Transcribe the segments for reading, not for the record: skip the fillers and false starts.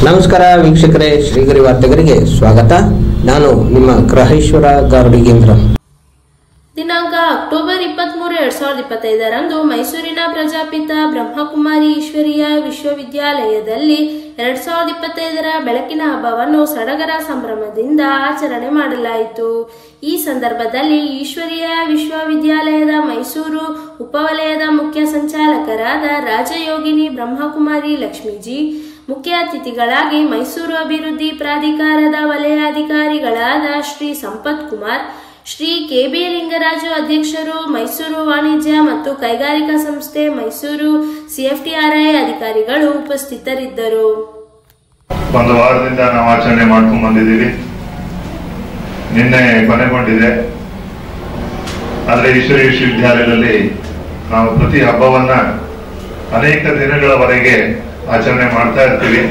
ನಮಸ್ಕಾರ ವೀಕ್ಷಕರೇ, ಶ್ರೀಗರಿ ವಾರ್ತೆಗರಿಗೆ ಸ್ವಾಗತ. ನಾನು ನಿಮ್ಮ ಗ್ರಹೇಶ್ವರ ಗಾರುಡಿಗೇಂದ್ರ. ದಿನಾಂಕ ಅಕ್ಟೋಬರ್ 23, 2025ರಂದು ಮೈಸೂರಿನ ಪ್ರಜಾಪಿತ ಬ್ರಹ್ಮಕುಮಾರಿ ಈಶ್ವರೀಯ ವಿಶ್ವವಿದ್ಯಾಲಯದಲ್ಲಿ 2025ರ ಬೆಳಕಿನ ಹಬ್ಬವನ್ನು ಸಡಗರ ಸಂಭ್ರಮದಿಂದ ಆಚರಣೆ ಮಾಡಲಾಯಿತು. ಈ ಸಂದರ್ಭದಲ್ಲಿ ಈಶ್ವರೀಯ ವಿಶ್ವವಿದ್ಯಾಲಯದ ಮೈಸೂರು ಉಪವಲಯದ ಮುಖ್ಯ ಸಂಚಾಲಕರಾದ ರಾಜಯೋಗಿನಿ ಬ್ರಹ್ಮಕುಮಾರಿ ಲಕ್ಷ್ಮೀಜಿ, ಮುಖ್ಯ ಅತಿಥಿಗಳಾಗಿ ಮೈಸೂರು ಅಭಿವೃದ್ಧಿ ಪ್ರಾಧಿಕಾರದ ವಲಯಾಧಿಕಾರಿಗಳಾದ ಶ್ರೀ ಸಂಪತ್ ಕುಮಾರ್, ಶ್ರೀ ಕೆ.ಬಿ. ಲಿಂಗರಾಜು ಅಧ್ಯಕ್ಷರು, ಮೈಸೂರು ವಾಣಿಜ್ಯ ಮತ್ತು ಕೈಗಾರಿಕಾ ಸಂಸ್ಥೆ ಮೈಸೂರು CFTRI ಅಧಿಕಾರಿಗಳು ಉಪಸ್ಥಿತರಿದ್ದರು. ಒಂದು ವಾರದಿಂದ ನಾವು ಆಚರಣೆ ಮಾಡ್ಕೊಂಡು ಬಂದಿದ್ದೀವಿ. ನಿನ್ನೆ ಕೊನೆಗೊಂಡಿದೆ. ಆದರೆ ಈಶ್ವರಿ ವಿಶ್ವವಿದ್ಯಾಲಯದಲ್ಲಿ ನಾವು ಪ್ರತಿ ಹಬ್ಬವನ್ನ ಅನೇಕ ದಿನಗಳವರೆಗೆ ಆಚರಣೆ ಮಾಡ್ತಾ ಇರ್ತೀವಿ.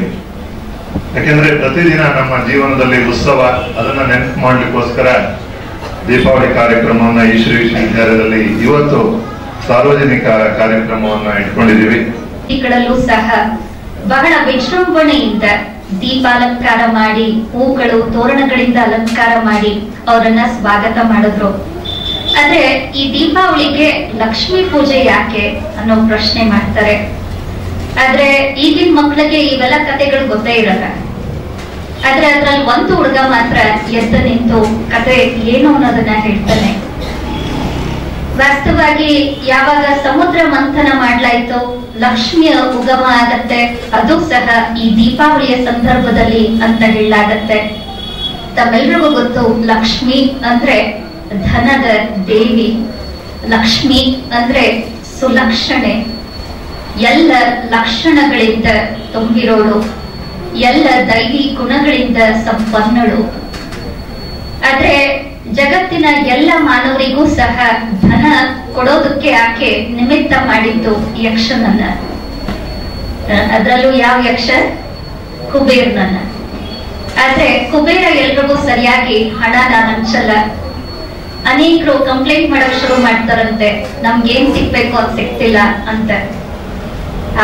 ಯಾಕೆಂದ್ರೆ ಪ್ರತಿದಿನ ನಮ್ಮ ಜೀವನದಲ್ಲಿ ಉತ್ಸವ, ಅದನ್ನ ನೆನಪು ಮಾಡ್ಲಿಕ್ಕೋಸ್ಕರ ದೀಪಾವಳಿ ಕಾರ್ಯಕ್ರಮವನ್ನ ಈಶ್ವರಿ ವಿಶ್ವವಿದ್ಯಾಲಯದಲ್ಲಿ ಇವತ್ತು ಸಾರ್ವಜನಿಕ ಕಾರ್ಯಕ್ರಮವನ್ನ ಇಟ್ಕೊಂಡಿದ್ದೀವಿ. ಈ ಕಡೆಯಲ್ಲೂ ಸಹ ಬಹಳ ವಿಜೃಂಭಣೆಯಿಂದ ದೀಪಾಲಂಕಾರ ಮಾಡಿ, ಹೂಗಳು ತೋರಣಗಳಿಂದ ಅಲಂಕಾರ ಮಾಡಿ ಅವರನ್ನ ಸ್ವಾಗತ ಮಾಡಿದ್ರು. ಆದ್ರೆ ಈ ದೀಪಾವಳಿಗೆ ಲಕ್ಷ್ಮೀ ಪೂಜೆ ಯಾಕೆ ಅನ್ನೋ ಪ್ರಶ್ನೆ ಮಾಡ್ತಾರೆ. ಆದ್ರೆ ಈಗಿನ ಮಕ್ಕಳಿಗೆ ಇವೆಲ್ಲ ಕಥೆಗಳು ಗೊತ್ತೇ ಇರಲ್ಲ. ಆದ್ರೆ ಅದ್ರಲ್ಲಿ ಒಂದು ಹುಡುಗ ಮಾತ್ರ ಎದ್ದು ನಿಂತು ಕತೆ ಏನು ಅನ್ನೋದನ್ನ ಹೇಳ್ತಾನೆ. ವಾಸ್ತವವಾಗಿ ಯಾವಾಗ ಸಮುದ್ರ ಮಂಥನ ಮಾಡ್ಲಾಯ್ತು, ಲಕ್ಷ್ಮಿಯ ಉಗಮ ಆಗತ್ತೆ, ಅದು ಸಹ ಈ ದೀಪಾವಳಿಯ ಸಂದರ್ಭದಲ್ಲಿ ಅಂತ ಹೇಳಲಾಗತ್ತೆ. ತಮ್ಮೆಲ್ರಿಗೂ ಗೊತ್ತು, ಲಕ್ಷ್ಮಿ ಅಂದ್ರೆ ಧನದ ದೇವಿ, ಲಕ್ಷ್ಮಿ ಅಂದ್ರೆ ಸುಲಕ್ಷಣೆ, ಎಲ್ಲ ಲಕ್ಷಣಗಳಿಂದ ತುಂಬಿರೋಳು, ಎಲ್ಲ ದೈವಿ ಗುಣಗಳಿಂದ ಸಂಪನ್ನಳು. ಆದ್ರೆ ಜಗತ್ತಿನ ಎಲ್ಲ ಮಾನವರಿಗೂ ಸಹ ಧನ ಕೊಡೋದಕ್ಕೆ ಆಕೆ ನಿಮಿತ್ತ ಮಾಡಿದ್ದು ಯಕ್ಷನನ್ನ. ಅದರಲ್ಲೂ ಯಾವ ಯಕ್ಷ? ಕುಬೇರನನ್ನ. ಆದ್ರೆ ಕುಬೇರ ಎಲ್ರಿಗೂ ಸರಿಯಾಗಿ ಹಣನ ಹಂಚಲ್ಲ. ಅನೇಕರು ಕಂಪ್ಲೇಂಟ್ ಮಾಡಕ್ ಶುರು ಮಾಡ್ತಾರಂತೆ, ನಮ್ಗೇನ್ ಸಿಗ್ಬೇಕು ಅದು ಸಿಗ್ತಿಲ್ಲ ಅಂತ.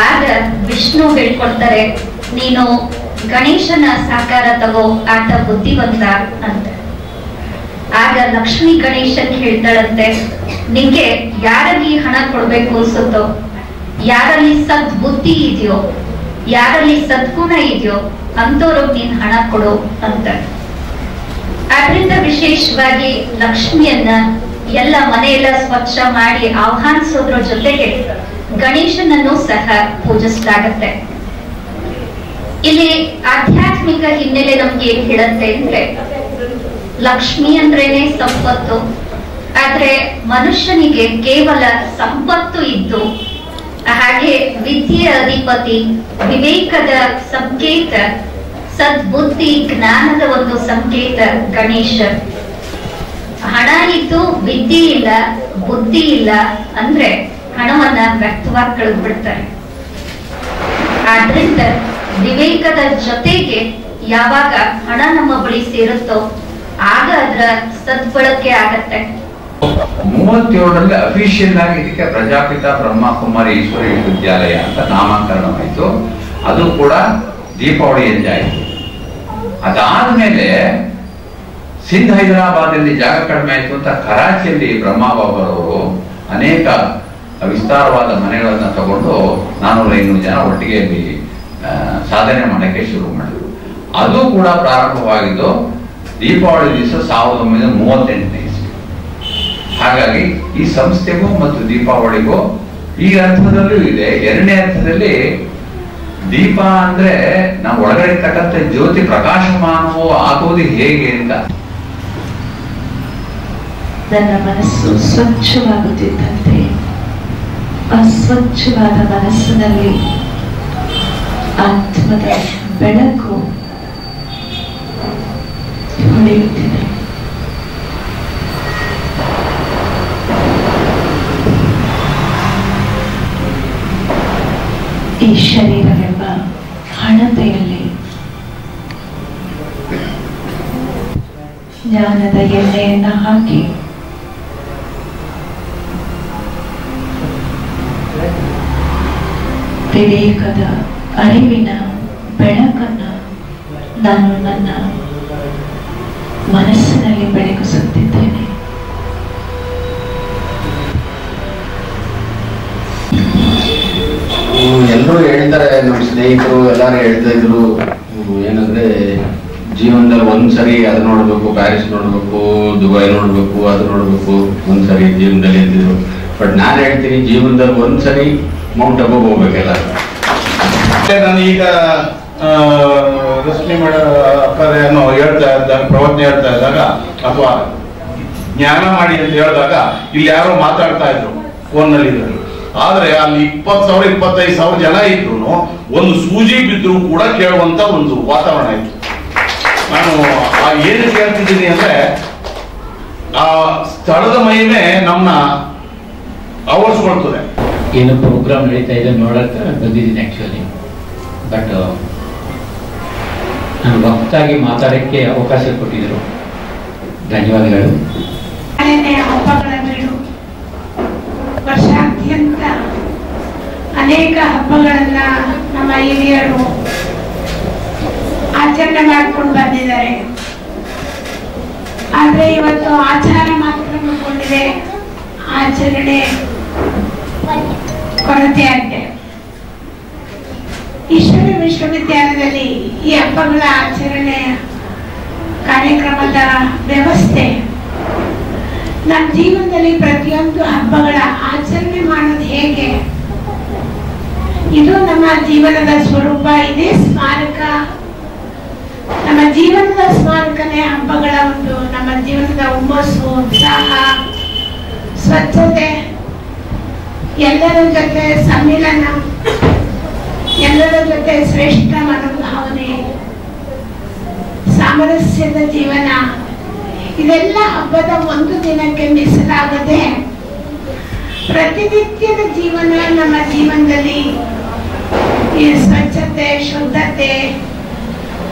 ಆಗ ವಿಷ್ಣು ಹೇಳ್ಕೊಡ್ತಾರೆ, ನೀನು ಗಣೇಶನ ಸಾಕಾರ ತಗೋ, ಆತ ಬುದ್ಧಿವಂತ ಅಂತ. ಆಗ ಲಕ್ಷ್ಮಿ ಗಣೇಶನ್ ಹೇಳ್ತಾಳಂತೆ, ನಿಂಗೆ ಯಾರಲ್ಲಿ ಹಣ ಕೊಡ್ಬೇಕು ಅನ್ಸುತ್ತೋ, ಯಾರಲ್ಲಿ ಸದ್ಬುದ್ಧಿ ಇದೆಯೋ, ಯಾರಲ್ಲಿ ಸದ್ಗುಣ ಇದೆಯೋ ಅಂತವ್ರು ನೀನ್ ಹಣ ಕೊಡು ಅಂತ. ಆದ್ರಿಂದ ವಿಶೇಷವಾಗಿ ಲಕ್ಷ್ಮಿಯನ್ನ ಎಲ್ಲ ಮನೆಯೆಲ್ಲ ಸ್ವಚ್ಛ ಮಾಡಿ ಆಹ್ವಾನಿಸೋದ್ರ ಜೊತೆಗೆ ಗಣೇಶನನ್ನು ಸಹ ಪೂಜಿಸಲಾಗತ್ತೆ. ಇಲ್ಲಿ ಆಧ್ಯಾತ್ಮಿಕ ಹಿನ್ನೆಲೆ ನಮ್ಗೆ ಏನ್ ಹೇಳತ್ತೆ ಅಂದ್ರೆ, ಲಕ್ಷ್ಮಿ ಅಂದ್ರೇನೆ ಸಂಪತ್ತು. ಆದ್ರೆ ಮನುಷ್ಯನಿಗೆ ಕೇವಲ ಸಂಪತ್ತು ಇದ್ದು, ಹಾಗೆ ವಿದ್ಯೆಯ ಅಧಿಪತಿ, ವಿವೇಕದ ಸಂಕೇತ, ಸದ್ಬುದ್ಧಿ ಜ್ಞಾನದ ಒಂದು ಸಂಕೇತ ಗಣೇಶ. ಹಣ ಇದ್ದು ವಿದ್ಯೆ ಇಲ್ಲ, ಬುದ್ಧಿ ಇಲ್ಲ ಅಂದ್ರೆ ಹಣವನ್ನ ವ್ಯರ್ಥವಾಗಿ ಕಳೆದ್ಬಿಡ್ತಾರೆ. ಆದ್ರಿಂದ ವಿವೇಕದ ಜೊತೆಗೆ ಯಾವಾಗ ಹಣ ನಮ್ಮ ಬಳಿ ಸೇರುತ್ತೋ ಆಗ ಅದರ ಸದ್ಬಳಕೆ ಆಗತ್ತೆ. 37ರಲ್ಲಿ ಅಫಿಷಿಯಲ್ ಆಗಿ ಇದಕ್ಕೆ ಪ್ರಜಾಪಿತ ಬ್ರಹ್ಮಕುಮಾರಿ ಈಶ್ವರಿ ವಿಶ್ವವಿದ್ಯಾಲಯ ಅಂತ ನಾಮಕರಣವಾಯಿತು. ಅದು ಕೂಡ ದೀಪಾವಳಿಯಲ್ಲಿ ಆಯಿತು. ಅದಾದ್ಮೇಲೆ ಸಿಂಧ್ ಹೈದರಾಬಾದ್ ಅಲ್ಲಿ ಜಾಗ ಕಡಿಮೆ ಆಯ್ತು ಅಂತ ಕರಾಚಿಯಲ್ಲಿ ಬ್ರಹ್ಮಬಾಬರವರು ಅನೇಕ ವಿಸ್ತಾರವಾದ ಮನೆಗಳನ್ನ ತಗೊಂಡು 400-500 ಜನ ಒಟ್ಟಿಗೆ ಅಲ್ಲಿ ಸಾಧನೆ ಮಾಡಕ್ಕೆ ಶುರು ಮಾಡಿದ್ರು. ಅದು ಕೂಡ ಪ್ರಾರಂಭವಾಗಿದ್ದು ದೀಪಾವಳಿ ದಿವಸ 1938ನೇ ಇಸ್ವಿ. ಹಾಗಾಗಿ ಈ ಸಂಸ್ಥೆಗೂ ಮತ್ತು ದೀಪಾವಳಿಗೂ ಈ ಅರ್ಥದಲ್ಲೂ ಇದೆ. ಎರಡನೇ ಅರ್ಥದಲ್ಲಿ ದೀಪ ಅಂದ್ರೆ ನಾವು ಒಳಗಡೆ ಇರ್ತಕ್ಕಂಥ ಜ್ಯೋತಿ ಪ್ರಕಾಶಮಾನವೋ ಆಗುವುದು ಹೇಗೆ ಅಂತ. ನನ್ನ ಮನಸ್ಸು ಸ್ವಚ್ಛವಾಗುತ್ತಿದ್ದಂತೆ ಅಸ್ವಚ್ಛವಾದ ಮನಸ್ಸಿನಲ್ಲಿ ಆತ್ಮದ ಬೆಳಕು ಹೊಳೆಯುತ್ತಿದೆ. ಈ ಶರೀರವೆಂಬ ಹಣತೆಯಲ್ಲಿ ಜ್ಞಾನದ ಎಣ್ಣೆಯನ್ನ ಹಾಕಿ ವಿವೇಕದ ಅರಿವಿನ ಬೆಳಕು ಬೆಳಕನ್ನು ನಾನು ನನ್ನ ಮನಸ್ಸಿನಲ್ಲಿ ಬೆಳಗಿಸುತ್ತಿದ್ದೇನೆ. ಎಲ್ಲರೂ ಹೇಳಿದ್ದಾರೆ, ನಮ್ಮ ಸ್ನೇಹಿತರು ಎಲ್ಲರೂ ಹೇಳ್ತಾ ಇದ್ರು ಏನಂದ್ರೆ ಜೀವನದಲ್ಲಿ ಒಂದ್ಸರಿ ಅದು ನೋಡ್ಬೇಕು, ಪ್ಯಾರಿಸ್ ನೋಡ್ಬೇಕು, ದುಬೈ ನೋಡ್ಬೇಕು, ಅದು ನೋಡ್ಬೇಕು ಒಂದ್ಸರಿ ಜೀವನದಲ್ಲಿ ಅಂತಿದ್ರು. ಬಟ್ ನಾನು ಹೇಳ್ತೀನಿ, ಜೀವನದಲ್ಲಿ ಒಂದ್ಸರಿ ಮೌಂಟ್ ಅಬು ಹೋಗ್ಬೇಕಲ್ಲ. ನಾನು ಈಗ ರಶ್ಮಿ ಅಕ್ಕರೇನು ಹೇಳ್ತಾ ಇದ್ದಾಗ, ಪ್ರವಚನೆ ಹೇಳ್ತಾ ಇದ್ದಾಗ ಅಥವಾ ಜ್ಞಾನ ಮಾಡಿ ಅಂತ ಹೇಳಿದಾಗ ಇಲ್ಲಿ ಯಾರೋ ಮಾತಾಡ್ತಾ ಇದ್ರು ಫೋನ್ನಲ್ಲಿ ಇದ್ರು. ಆದ್ರೆ ಅಲ್ಲಿ 20,000 25,000 ಜನ ಇದ್ರು ಒಂದು ಸೂಜಿ ಬಿದ್ರು ಕೂಡ ಕೇಳುವಂತ ಒಂದು ವಾತಾವರಣ ಇತ್ತು. ನಾನು ಏನು ಕೇಳ್ತಿದ್ದೀನಿ ಅಂದ್ರೆ ಆ ಸ್ಥಳದ ಮಹಿಮೆ ನಮ್ಮನ್ನ ಆವರಿಸ್ಕೊಳ್ತದೆ. ಏನು ಪ್ರೋಗ್ರಾಮ್ ನಡೀತಾ ಇದೆ ನೋಡಕ್ಕೆ ಬಂದಿದ್ದೀನಿ ಆ್ಯಕ್ಚುಲಿ. ಬಟ್ ನಾನು ವಕ್ತಾಗಿ ಮಾತಾಡೋಕ್ಕೆ ಅವಕಾಶ ಕೊಟ್ಟಿದ್ದರು, ಧನ್ಯವಾದಗಳು. ಹಬ್ಬಗಳ ಬೀಡು, ವರ್ಷಾದ್ಯಂತ ಅನೇಕ ಹಬ್ಬಗಳನ್ನ ನಮ್ಮ ಹಿರಿಯರು ಆಚರಣೆ ಮಾಡ್ಕೊಂಡು ಬಂದಿದ್ದಾರೆ. ಆದ್ರೆ ಇವತ್ತು ಆಚಾರ ಮಾತ್ರ ಉಳ್ಕೊಂಡಿದೆ, ಆಚರಣೆ ಕೊರತೆ ಆಗಿದೆ. ಈಶ್ವರ ವಿಶ್ವವಿದ್ಯಾಲಯದಲ್ಲಿ ಈ ಹಬ್ಬಗಳ ಆಚರಣೆ ಕಾರ್ಯಕ್ರಮದ ವ್ಯವಸ್ಥೆ ನಮ್ಮ ಜೀವನದಲ್ಲಿ ಪ್ರತಿಯೊಂದು ಹಬ್ಬಗಳ ಆಚರಣೆ ಮಾಡೋದು ಹೇಗೆ, ಇದು ನಮ್ಮ ಜೀವನದ ಸ್ವರೂಪ. ಇದೇ ಸ್ಮಾರಕ, ನಮ್ಮ ಜೀವನದ ಸ್ಮಾರಕನೇ ಹಬ್ಬಗಳ ಒಂದು ನಮ್ಮ ಜೀವನದ ಹುಮ್ಮಸ್ಸು, ಉತ್ಸಾಹ, ಸ್ವಚ್ಛತೆ, ಎಲ್ಲರ ಜೊತೆ ಸಮ್ಮಿಲನ, ಎಲ್ಲರ ಜೊತೆ ಶ್ರೇಷ್ಠ ಮನೋಭಾವನೆ, ಸಾಮರಸ್ಯದ ಜೀವನ, ಇದೆಲ್ಲ ಹಬ್ಬದ ಒಂದು ದಿನಕ್ಕೆ ಮೀಸಲಾಗದೆ ಪ್ರತಿನಿತ್ಯದ ಜೀವನ ನಮ್ಮ ಜೀವನದಲ್ಲಿ ಈ ಸ್ವಚ್ಛತೆ, ಶುದ್ಧತೆ,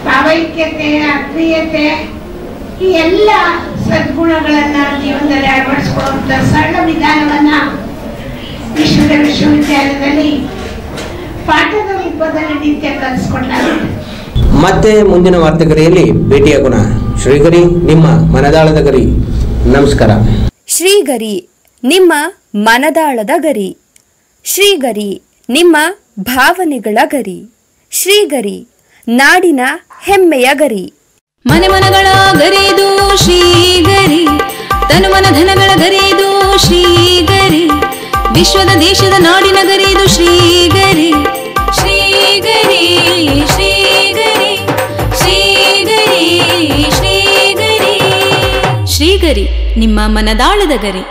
ಭಾವೈಕ್ಯತೆ, ಆತ್ಮೀಯತೆ, ಈ ಎಲ್ಲ ಸದ್ಗುಣಗಳನ್ನ ಜೀವನದಲ್ಲಿ ಅಳವಡಿಸಿಕೊಳ್ಳುವಂತ ಸರಳ ವಿಧಾನವನ್ನ ಈಶ್ವರ ವಿಶ್ವವಿದ್ಯಾಲಯದಲ್ಲಿ ಪಾಠದ ರೂಪದಲ್ಲಿ ನಿತ್ಯ ಕಲಿಸ್ಕೊಡ್ಲಾಗುತ್ತೆ. ಮತ್ತೆ ಮುಂದಿನ ವಾರ್ತೆಗರಿಯಲ್ಲಿ ಭೇಟಿಯಾಗೋಣ. ಶ್ರೀಗರಿ, ನಿಮ್ಮ ಮನದಾಳದ ಗರಿ. ನಮಸ್ಕಾರ. ಶ್ರೀಗರಿ, ನಿಮ್ಮ ಮನದಾಳದ ಗರಿ. ಶ್ರೀಗರಿ, ನಿಮ್ಮ ಭಾವನೆಗಳ ಗರಿ. ಶ್ರೀಗರಿ, ನಾಡಿನ ಹೆಮ್ಮೆಯ ಗರಿ. ಮನೆ ಮನಗಳ ಗರಿದು ಶ್ರೀಗರಿ, ತನುಮನ ಧನಗಳ ಗರಿದು ಶ್ರೀಗರಿ, ವಿಶ್ವದ ದೇಶದ ನಾಡಿನ ಗರಿದು ಶ್ರೀಗರಿ. ಶ್ರೀಗರಿ ಶ್ರೀಗರಿ ಶ್ರೀಗರಿ ಶ್ರೀಗರಿ ಶ್ರೀಗರಿ, ನಿಮ್ಮ ಮನದಾಳದ ಗರಿ.